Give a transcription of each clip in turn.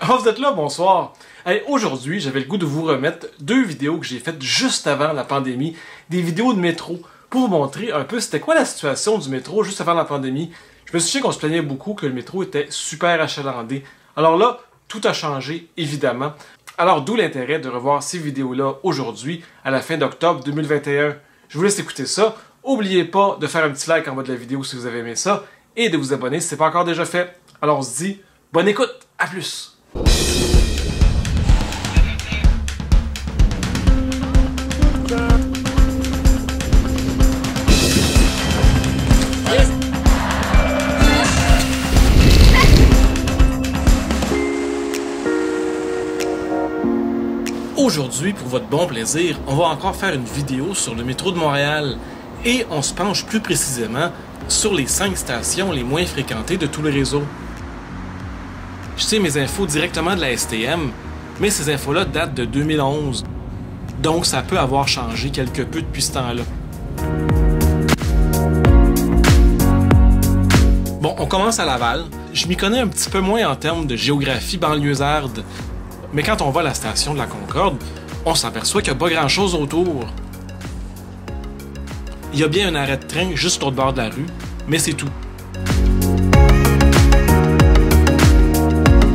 Ah, vous êtes là, bonsoir. Hey, aujourd'hui, j'avais le goût de vous remettre deux vidéos que j'ai faites juste avant la pandémie, des vidéos de métro, pour vous montrer un peu c'était quoi la situation du métro juste avant la pandémie. Je me souviens qu'on se plaignait beaucoup que le métro était super achalandé. Alors là, tout a changé, évidemment. Alors d'où l'intérêt de revoir ces vidéos-là aujourd'hui, à la fin d'octobre 2021. Je vous laisse écouter ça. N'oubliez pas de faire un petit like en bas de la vidéo si vous avez aimé ça, et de vous abonner si ce n'est pas encore déjà fait. Alors on se dit, bonne écoute, à plus! Aujourd'hui, pour votre bon plaisir, on va encore faire une vidéo sur le métro de Montréal et on se penche plus précisément sur les 5 stations les moins fréquentées de tout le réseau. Je sais mes infos directement de la STM, mais ces infos-là datent de 2011, donc ça peut avoir changé quelque peu depuis ce temps-là. Bon, on commence à Laval. Je m'y connais un petit peu moins en termes de géographie banlieusarde, mais quand on va à la station de la Concorde, on s'aperçoit qu'il n'y a pas grand-chose autour. Il y a bien un arrêt de train juste sur le bord de la rue, mais c'est tout.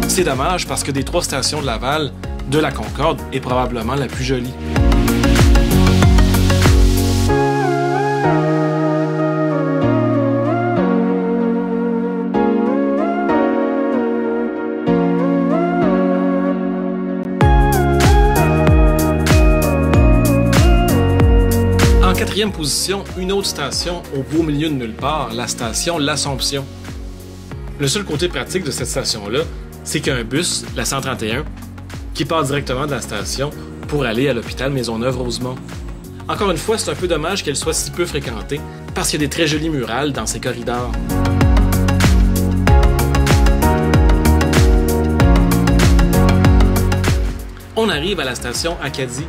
C'est dommage parce que des 3 stations de Laval, de la Concorde est probablement la plus jolie. En 4e position, une autre station au beau milieu de nulle part, la station L'Assomption. Le seul côté pratique de cette station-là, c'est qu'il y a un bus, la 131, qui part directement de la station pour aller à l'hôpital Maisonneuve-Rosemont. Encore une fois, c'est un peu dommage qu'elle soit si peu fréquentée, parce qu'il y a des très jolis murales dans ces corridors. On arrive à la station Acadie,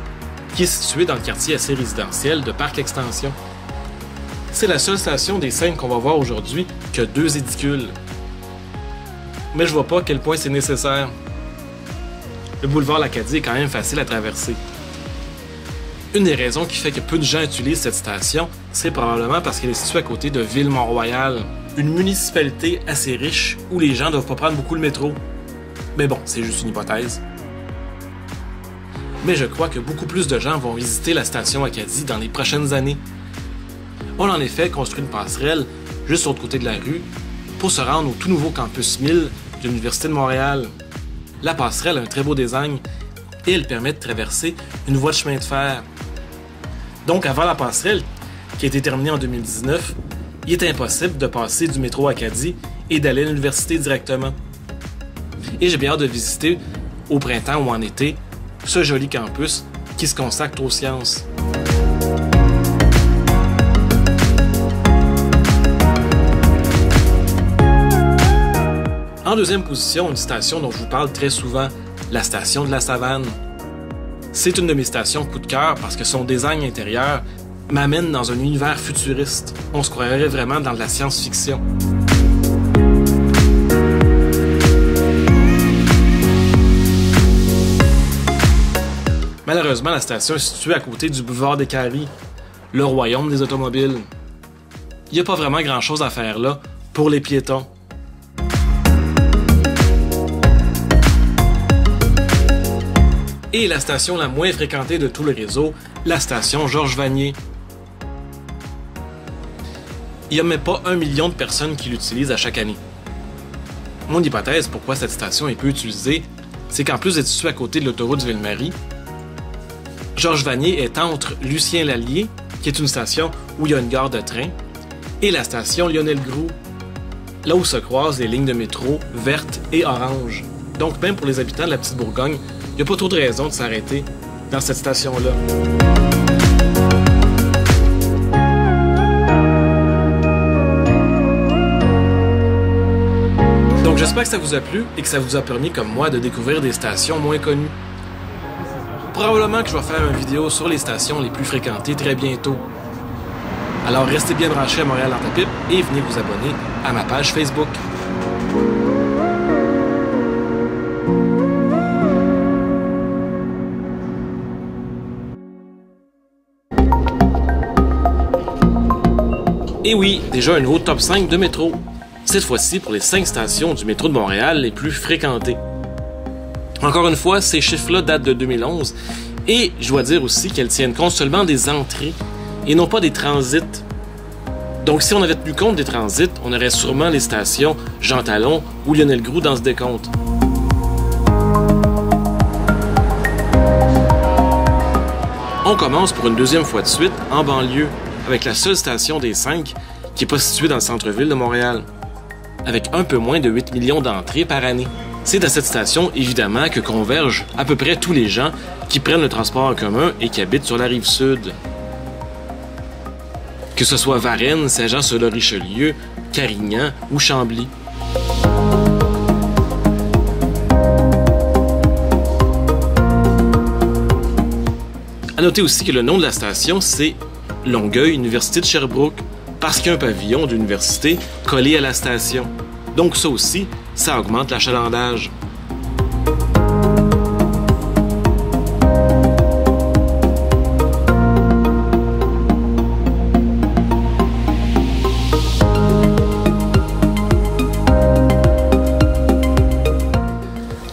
qui est située dans le quartier assez résidentiel de Parc Extension. C'est la seule station des 5 qu'on va voir aujourd'hui qui a 2 édicules. Mais je vois pas à quel point c'est nécessaire. Le boulevard L'Acadie est quand même facile à traverser. Une des raisons qui fait que peu de gens utilisent cette station, c'est probablement parce qu'elle est située à côté de Ville-Mont-Royal, une municipalité assez riche où les gens ne doivent pas prendre beaucoup le métro. Mais bon, c'est juste une hypothèse. Mais je crois que beaucoup plus de gens vont visiter la station Acadie dans les prochaines années. On a en effet construit une passerelle juste sur le côté de la rue pour se rendre au tout nouveau campus 1000 de l'Université de Montréal. La passerelle a un très beau design et elle permet de traverser une voie de chemin de fer. Donc avant la passerelle, qui a été terminée en 2019, il est impossible de passer du métro Acadie et d'aller à l'université directement. Et j'ai bien hâte de visiter, au printemps ou en été, ce joli campus qui se consacre aux sciences. En 2e position, une station dont je vous parle très souvent, la station de la Savane. C'est une de mes stations coup de cœur parce que son design intérieur m'amène dans un univers futuriste. On se croirait vraiment dans de la science-fiction. Malheureusement, la station est située à côté du boulevard des Caries, le royaume des automobiles. Il n'y a pas vraiment grand-chose à faire là pour les piétons. Et la station la moins fréquentée de tout le réseau, la station Georges-Vanier. Il n'y a même pas 1 million de personnes qui l'utilisent à chaque année. Mon hypothèse pourquoi cette station est peu utilisée, c'est qu'en plus d'être située à côté de l'autoroute du Ville-Marie, Georges-Vanier est entre Lucien-Lallier, qui est une station où il y a une gare de train, et la station Lionel-Groulx, là où se croisent les lignes de métro verte et orange. Donc même pour les habitants de la petite Bourgogne, il n'y a pas trop de raison de s'arrêter dans cette station-là. Donc j'espère que ça vous a plu et que ça vous a permis, comme moi, de découvrir des stations moins connues. Probablement que je vais faire une vidéo sur les stations les plus fréquentées très bientôt. Alors restez bien branchés à Montréal dans ta pipe et venez vous abonner à ma page Facebook. Et oui, déjà un nouveau top 5 de métro. Cette fois-ci pour les 5 stations du métro de Montréal les plus fréquentées. Encore une fois, ces chiffres-là datent de 2011 et je dois dire aussi qu'elles tiennent compte seulement des entrées et non pas des transits. Donc si on avait tenu compte des transits, on aurait sûrement les stations Jean Talon ou Lionel Groulx dans ce décompte. On commence pour une deuxième fois de suite en banlieue, avec la seule station des 5 qui n'est pas située dans le centre-ville de Montréal, avec un peu moins de 8 millions d'entrées par année. C'est à cette station, évidemment, que convergent à peu près tous les gens qui prennent le transport en commun et qui habitent sur la rive sud. Que ce soit Varennes, Saint-Jean-sur-le-Richelieu, Carignan ou Chambly. À noter aussi que le nom de la station, c'est Longueuil, Université de Sherbrooke, parce qu'il y a un pavillon d'université collé à la station. Donc ça aussi, ça augmente l'achalandage.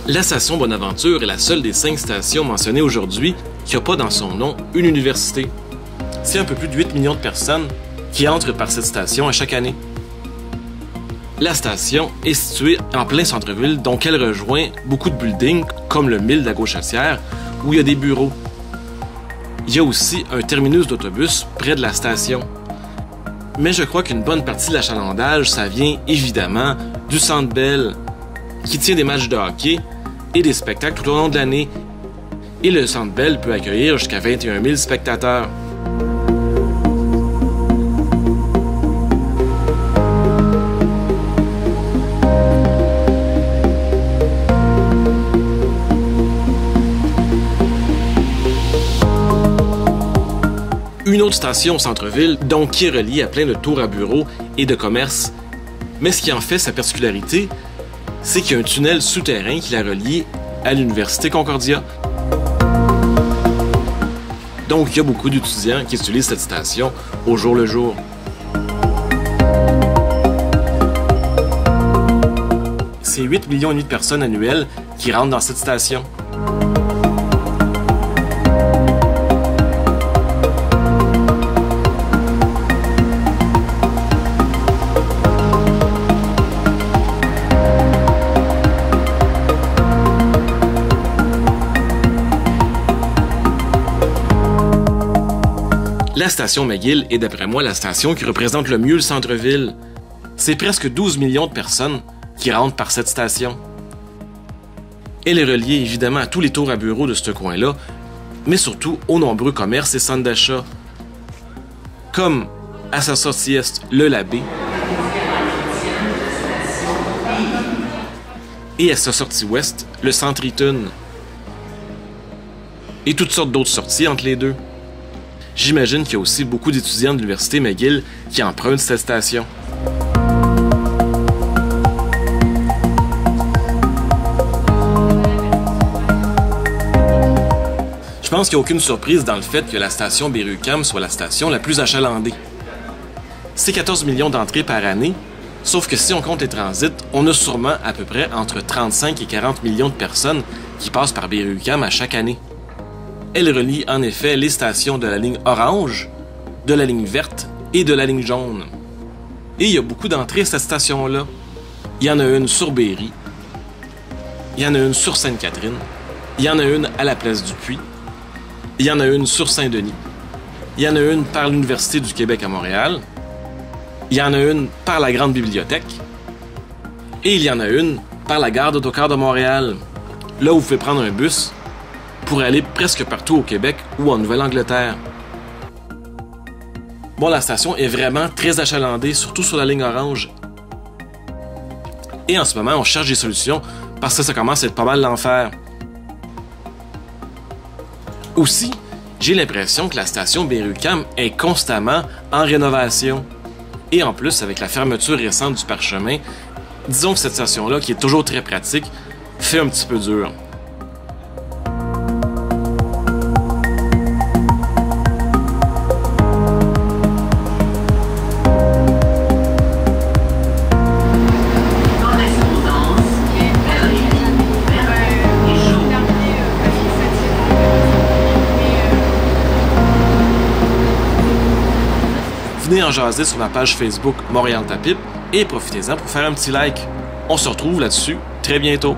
La station Bonaventure est la seule des 5 stations mentionnées aujourd'hui qui n'a pas dans son nom une université. C'est un peu plus de 8 millions de personnes qui entrent par cette station à chaque année. La station est située en plein centre-ville, donc elle rejoint beaucoup de buildings comme le Mille de la Gauchetière où il y a des bureaux. Il y a aussi un terminus d'autobus près de la station. Mais je crois qu'une bonne partie de l'achalandage, ça vient évidemment du Centre Bell qui tient des matchs de hockey et des spectacles tout au long de l'année. Et le Centre Bell peut accueillir jusqu'à 21 000 spectateurs. Une autre station au centre-ville, donc qui est reliée à plein de tours à bureaux et de commerces. Mais ce qui en fait sa particularité, c'est qu'il y a un tunnel souterrain qui la relie à l'Université Concordia. Donc il y a beaucoup d'étudiants qui utilisent cette station au jour le jour. C'est 8,5 millions de personnes annuelles qui rentrent dans cette station. La station McGill est d'après moi la station qui représente le mieux le centre-ville. C'est presque 12 millions de personnes qui rentrent par cette station. Elle est reliée évidemment à tous les tours à bureaux de ce coin-là, mais surtout aux nombreux commerces et centres d'achat, comme à sa sortie est le Labbé et à sa sortie ouest le Centre Eaton, et toutes sortes d'autres sorties entre les deux. J'imagine qu'il y a aussi beaucoup d'étudiants de l'Université McGill qui empruntent cette station. Je pense qu'il n'y a aucune surprise dans le fait que la station Berry-UQAM soit la station la plus achalandée. C'est 14 millions d'entrées par année, sauf que si on compte les transits, on a sûrement à peu près entre 35 et 40 millions de personnes qui passent par Berry-UQAM à chaque année. Elle relie en effet les stations de la ligne orange, de la ligne verte et de la ligne jaune. Et il y a beaucoup d'entrées à cette station-là. Il y en a une sur Berry, il y en a une sur Sainte-Catherine, il y en a une à la place du Puy, il y en a une sur Saint-Denis, il y en a une par l'Université du Québec à Montréal, il y en a une par la Grande Bibliothèque et il y en a une par la gare d'autocar de Montréal, là où vous pouvez prendre un bus pour aller presque partout au Québec ou en Nouvelle-Angleterre. Bon, la station est vraiment très achalandée, surtout sur la ligne orange. Et en ce moment, on cherche des solutions parce que ça commence à être pas mal l'enfer. Aussi, j'ai l'impression que la station Berry-UQAM est constamment en rénovation. Et en plus, avec la fermeture récente du parchemin, disons que cette station-là, qui est toujours très pratique, fait un petit peu dur. venez en jaser sur ma page Facebook Montréal Tapipe et profitez-en pour faire un petit like. On se retrouve là-dessus très bientôt.